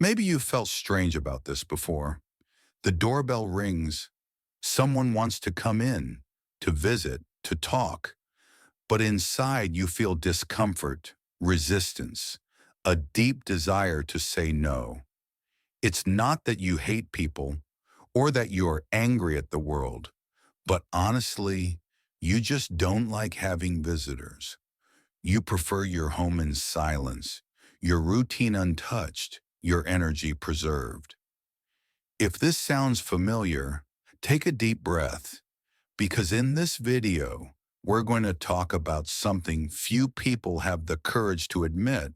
Maybe you felt strange about this before. The doorbell rings. Someone wants to come in, to visit, to talk. But inside you feel discomfort, resistance, a deep desire to say no. It's not that you hate people or that you're angry at the world, but honestly, you just don't like having visitors. You prefer your home in silence, your routine untouched, your energy preserved. If this sounds familiar, take a deep breath, because in this video, we're going to talk about something few people have the courage to admit: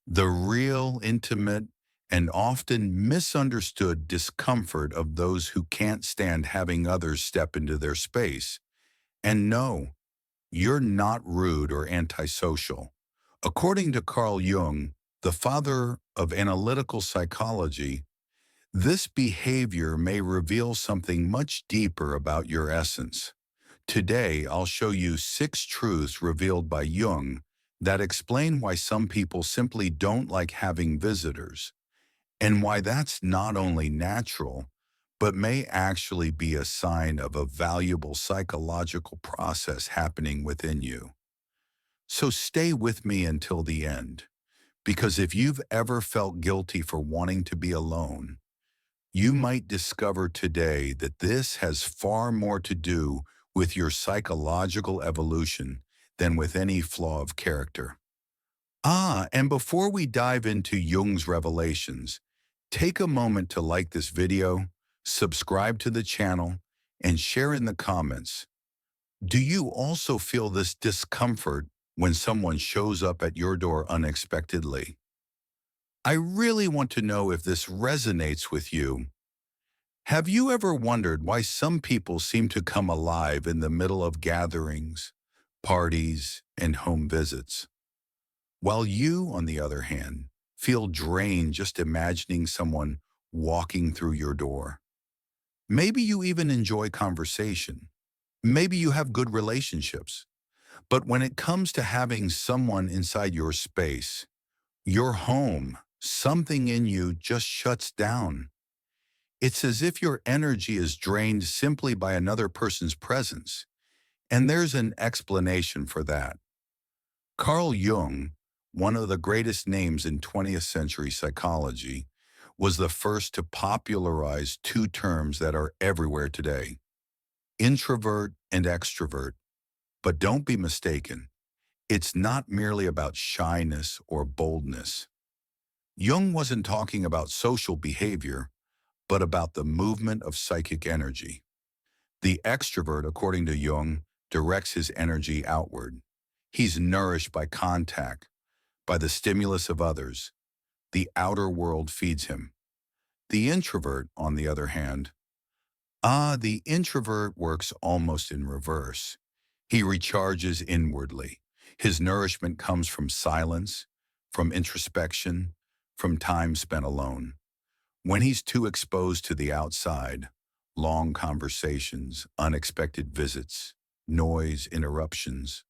the real, intimate, and often misunderstood discomfort of those who can't stand having others step into their space. And no, you're not rude or antisocial. According to Carl Jung, the father of analytical psychology, this behavior may reveal something much deeper about your essence. Today, I'll show you 6 truths revealed by Jung that explain why some people simply don't like having visitors, and why that's not only natural, but may actually be a sign of a valuable psychological process happening within you. So stay with me until the end, because if you've ever felt guilty for wanting to be alone, you might discover today that this has far more to do with your psychological evolution than with any flaw of character. And before we dive into Jung's revelations, take a moment to like this video, subscribe to the channel, and share in the comments. Do you also feel this discomfort when someone shows up at your door unexpectedly? I really want to know if this resonates with you. Have you ever wondered why some people seem to come alive in the middle of gatherings, parties, and home visits, while you, on the other hand, feel drained just imagining someone walking through your door? Maybe you even enjoy conversation. Maybe you have good relationships. But when it comes to having someone inside your space, your home, something in you just shuts down. It's as if your energy is drained simply by another person's presence. And there's an explanation for that. Carl Jung, one of the greatest names in 20th century psychology, was the first to popularize 2 terms that are everywhere today: introvert and extrovert. But don't be mistaken, it's not merely about shyness or boldness. Jung wasn't talking about social behavior, but about the movement of psychic energy. The extrovert, according to Jung, directs his energy outward. He's nourished by contact, by the stimulus of others. The outer world feeds him. The introvert, on the other hand, the introvert works almost in reverse. He recharges inwardly. His nourishment comes from silence, from introspection, from time spent alone. When he's too exposed to the outside, long conversations, unexpected visits, noise, interruptions,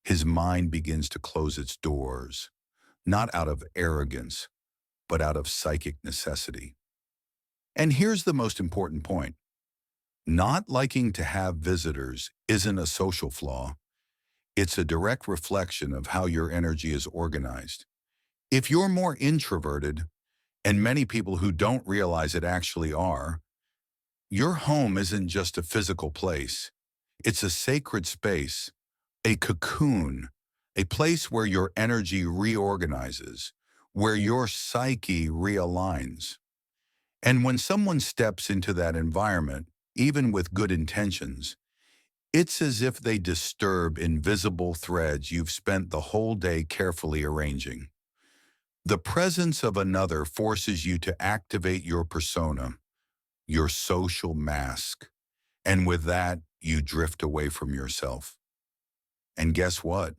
his mind begins to close its doors, not out of arrogance, but out of psychic necessity. And here's the most important point. Not liking to have visitors isn't a social flaw. It's a direct reflection of how your energy is organized. If you're more introverted, and many people who don't realize it actually are, your home isn't just a physical place. It's a sacred space, a cocoon, a place where your energy reorganizes, where your psyche realigns. And when someone steps into that environment, even with good intentions, it's as if they disturb invisible threads you've spent the whole day carefully arranging. The presence of another forces you to activate your persona, your social mask, and with that, you drift away from yourself. And guess what?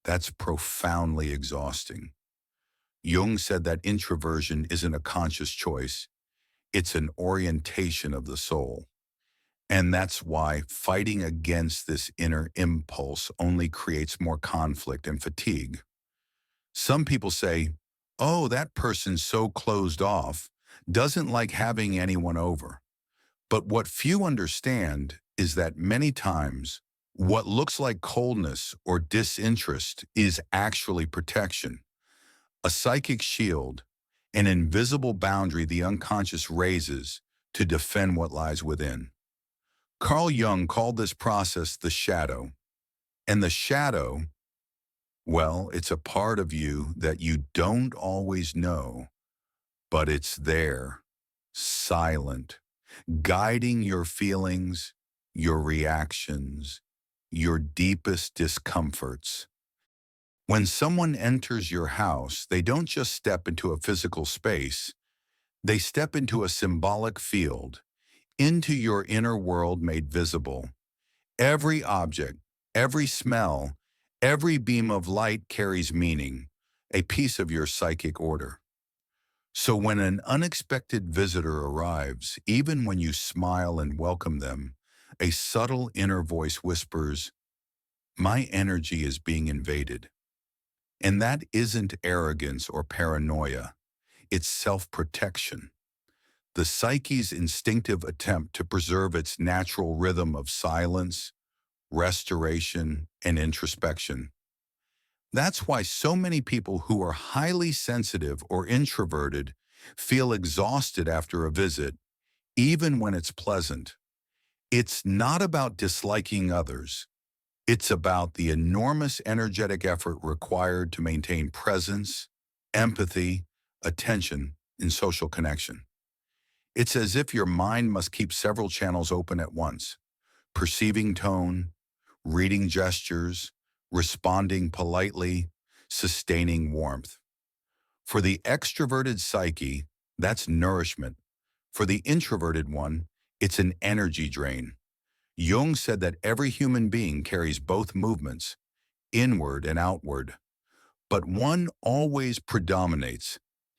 That's profoundly exhausting. Jung said that introversion isn't a conscious choice, it's an orientation of the soul. And that's why fighting against this inner impulse only creates more conflict and fatigue. Some people say, oh, that person's so closed off, doesn't like having anyone over. But what few understand is that many times, what looks like coldness or disinterest is actually protection, a psychic shield, an invisible boundary the unconscious raises to defend what lies within. Carl Jung called this process the shadow. And the shadow, well, it's a part of you that you don't always know, but it's there, silent, guiding your feelings, your reactions, your deepest discomforts. When someone enters your house, they don't just step into a physical space, they step into a symbolic field, into your inner world made visible. Every object, every smell, every beam of light carries meaning, a piece of your psychic order. So when an unexpected visitor arrives, even when you smile and welcome them, a subtle inner voice whispers, "My energy is being invaded." And that isn't arrogance or paranoia, it's self-protection. The psyche's instinctive attempt to preserve its natural rhythm of silence, restoration, and introspection. That's why so many people who are highly sensitive or introverted feel exhausted after a visit, even when it's pleasant. It's not about disliking others. It's about the enormous energetic effort required to maintain presence, empathy, attention, and social connection. It's as if your mind must keep several channels open at once, perceiving tone, reading gestures, responding politely, sustaining warmth. For the extroverted psyche, that's nourishment. For the introverted one, it's an energy drain. Jung said that every human being carries both movements, inward and outward, but one always predominates,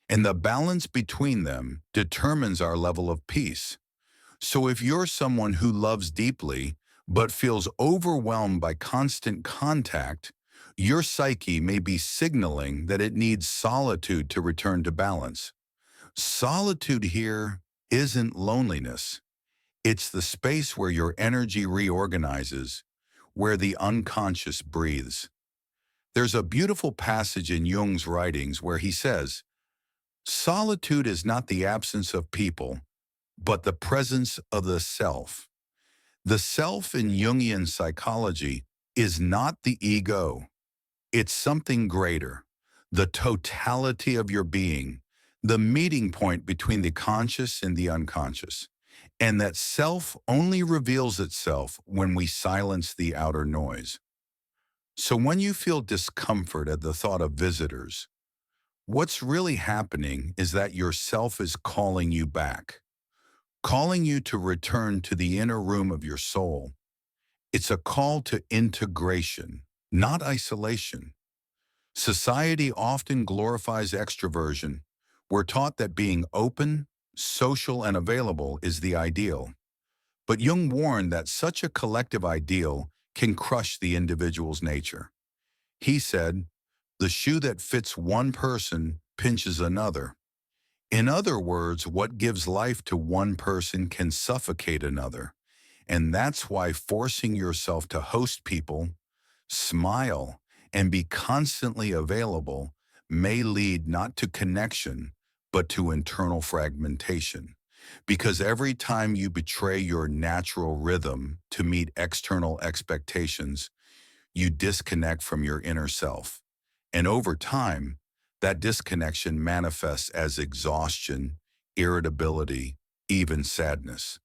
and the balance between them determines our level of peace. So if you're someone who loves deeply but feels overwhelmed by constant contact, your psyche may be signaling that it needs solitude to return to balance. Solitude here isn't loneliness. It's the space where your energy reorganizes, where the unconscious breathes. There's a beautiful passage in Jung's writings where he says, "Solitude is not the absence of people, but the presence of the self." The self in Jungian psychology is not the ego. It's something greater, the totality of your being, the meeting point between the conscious and the unconscious. And that self only reveals itself when we silence the outer noise. So when you feel discomfort at the thought of visitors, what's really happening is that your self is calling you back, calling you to return to the inner room of your soul. It's a call to integration, not isolation. Society often glorifies extroversion. We're taught that being open, social, and available is the ideal. But Jung warned that such a collective ideal can crush the individual's nature. He said, "The shoe that fits one person pinches another." In other words, what gives life to one person can suffocate another. And that's why forcing yourself to host people, smile, and be constantly available may lead not to connection, but to internal fragmentation. Because every time you betray your natural rhythm to meet external expectations, you disconnect from your inner self. And over time, that disconnection manifests as exhaustion, irritability, even sadness.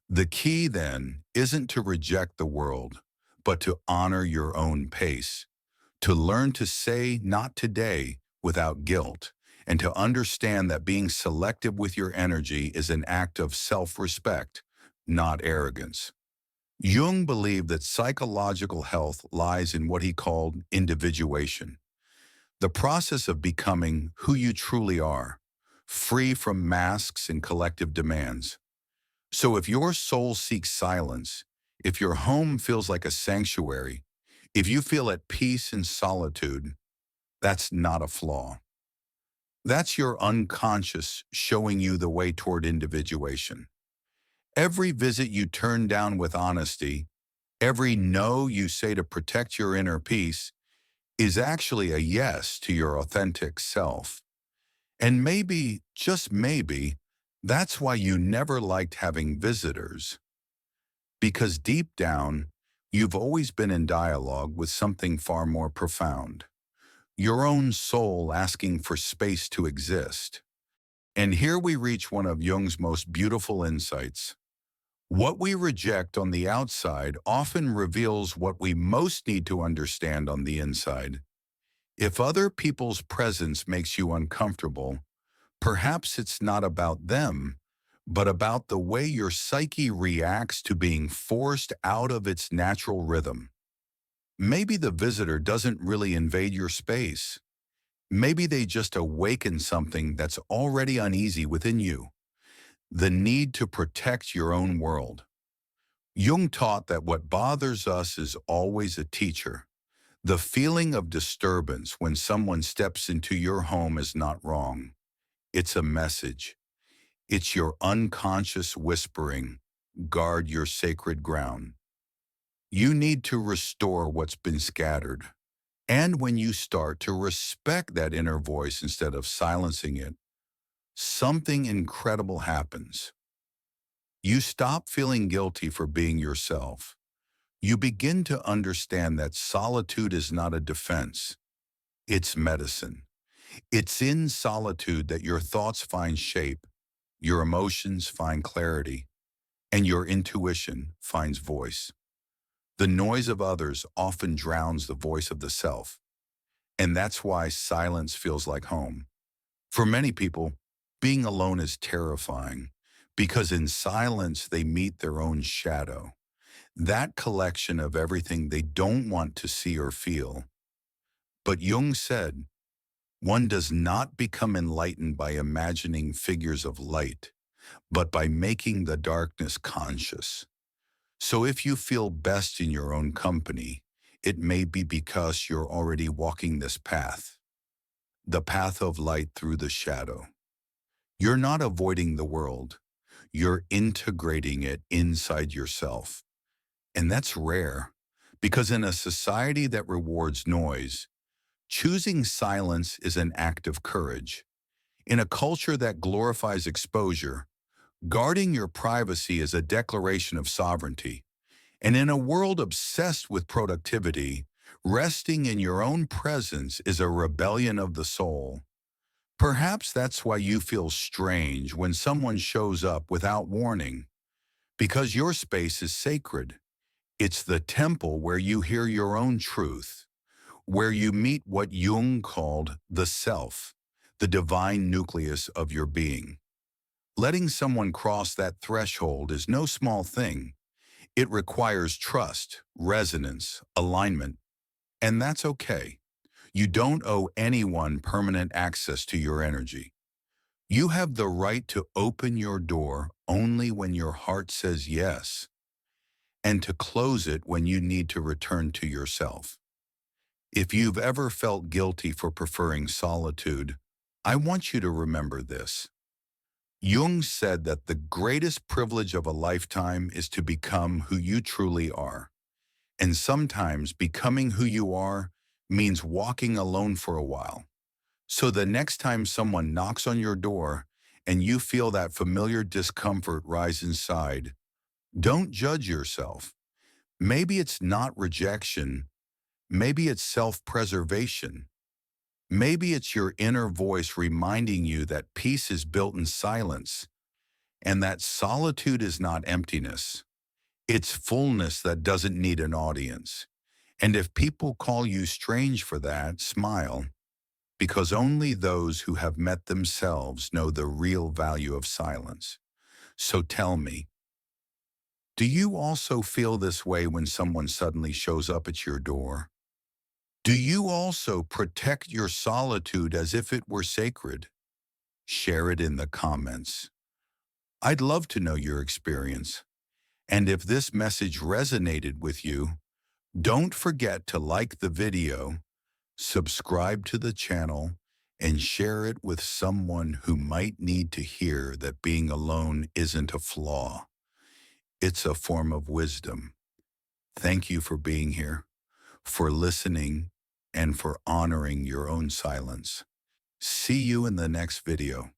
The key then isn't to reject the world, but to honor your own pace, to learn to say not today without guilt, and to understand that being selective with your energy is an act of self-respect, not arrogance. Jung believed that psychological health lies in what he called individuation, the process of becoming who you truly are, free from masks and collective demands. So if your soul seeks silence, if your home feels like a sanctuary, if you feel at peace in solitude, that's not a flaw. That's your unconscious showing you the way toward individuation. Every visit you turn down with honesty, every no you say to protect your inner peace, is actually a yes to your authentic self. And maybe, just maybe, that's why you never liked having visitors. Because deep down, you've always been in dialogue with something far more profound. Your own soul asking for space to exist. And here we reach one of Jung's most beautiful insights. What we reject on the outside often reveals what we most need to understand on the inside. If other people's presence makes you uncomfortable, perhaps it's not about them, but about the way your psyche reacts to being forced out of its natural rhythm. Maybe the visitor doesn't really invade your space. Maybe they just awaken something that's already uneasy within you, the need to protect your own world. Jung taught that what bothers us is always a teacher. The feeling of disturbance when someone steps into your home is not wrong. It's a message. It's your unconscious whispering, guard your sacred ground. You need to restore what's been scattered. And when you start to respect that inner voice instead of silencing it, something incredible happens. You stop feeling guilty for being yourself. You begin to understand that solitude is not a defense, it's medicine. It's in solitude that your thoughts find shape, your emotions find clarity, and your intuition finds voice. The noise of others often drowns the voice of the self, and that's why silence feels like home. For many people, being alone is terrifying because in silence they meet their own shadow, that collection of everything they don't want to see or feel. But Jung said, one does not become enlightened by imagining figures of light, but by making the darkness conscious. So if you feel best in your own company, it may be because you're already walking this path, the path of light through the shadow. You're not avoiding the world, you're integrating it inside yourself. And that's rare, because in a society that rewards noise, choosing silence is an act of courage. In a culture that glorifies exposure, guarding your privacy is a declaration of sovereignty. And in a world obsessed with productivity, resting in your own presence is a rebellion of the soul. Perhaps that's why you feel strange when someone shows up without warning, because your space is sacred. It's the temple where you hear your own truth, where you meet what Jung called the self, the divine nucleus of your being. Letting someone cross that threshold is no small thing. It requires trust, resonance, alignment, and that's okay. You don't owe anyone permanent access to your energy. You have the right to open your door only when your heart says yes, and to close it when you need to return to yourself. If you've ever felt guilty for preferring solitude, I want you to remember this. Jung said that the greatest privilege of a lifetime is to become who you truly are. And sometimes becoming who you are means walking alone for a while. So the next time someone knocks on your door and you feel that familiar discomfort rise inside, don't judge yourself. Maybe it's not rejection. Maybe it's self-preservation. Maybe it's your inner voice reminding you that peace is built in silence and that solitude is not emptiness. It's fullness that doesn't need an audience. And if people call you strange for that, smile, because only those who have met themselves know the real value of silence. So tell me, do you also feel this way when someone suddenly shows up at your door? Do you also protect your solitude as if it were sacred? Share it in the comments. I'd love to know your experience. And if this message resonated with you, don't forget to like the video, subscribe to the channel, and share it with someone who might need to hear that being alone isn't a flaw. It's a form of wisdom. Thank you for being here, for listening, and for honoring your own silence. See you in the next video.